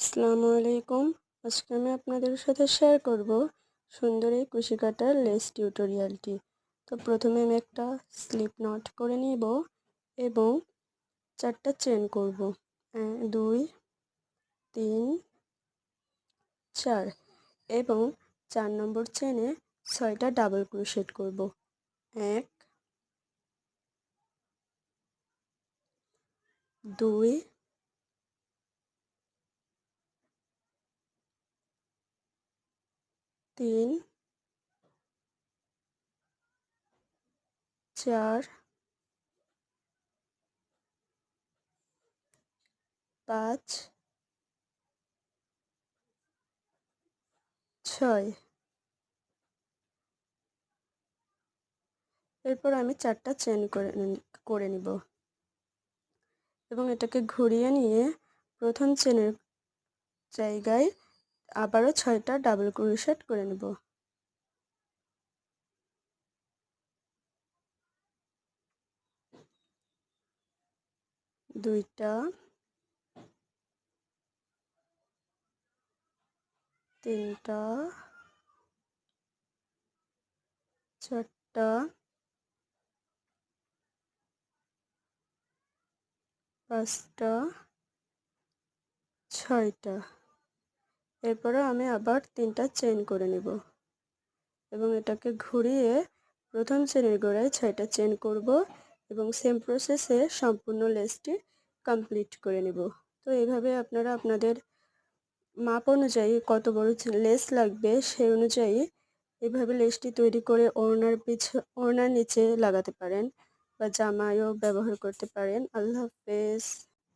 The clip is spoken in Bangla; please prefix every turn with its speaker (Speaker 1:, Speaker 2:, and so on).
Speaker 1: আসসালামু আলাইকুম। আজকে আমি আপনাদের সাথে শেয়ার করব সুন্দর এই কুশি কাটার লেস টিউটোরিয়ালটি। তো প্রথমে আমি একটা স্লিপ নট করে নিব এবং 4টা চেন করব। 2, 3, 4 এবং 4 নম্বর চেনে 6টা ডাবল ক্রোশেট করব। 1, 2, 3, 4, 5, 6। এরপর আমি 4টা চেন করে নিব এবং এটাকে ঘুরিয়ে নিয়ে প্রথম চেনের জায়গায় আবারও 6টা ডাবল ক্রোশেট করে নেব। দুইটা, তিনটা, চারটা, পাঁচটা, 6টা। এরপরে আমি আবার 3টা চেইন করে নেব এবং এটাকে ঘুরিয়ে প্রথম চেনের গোড়ায় 6টা চেইন করব এবং সেম প্রসেসে সম্পূর্ণ লেসটি কমপ্লিট করে নেব। তো এইভাবে আপনারা আপনাদের মাপ অনুযায়ী কত বড় লেস লাগবে সেই অনুযায়ী এভাবে লেসটি তৈরি করে ওড়নার নিচে লাগাতে পারেন বা জামায়ও ব্যবহার করতে পারেন। আল্লাহ হাফেজ।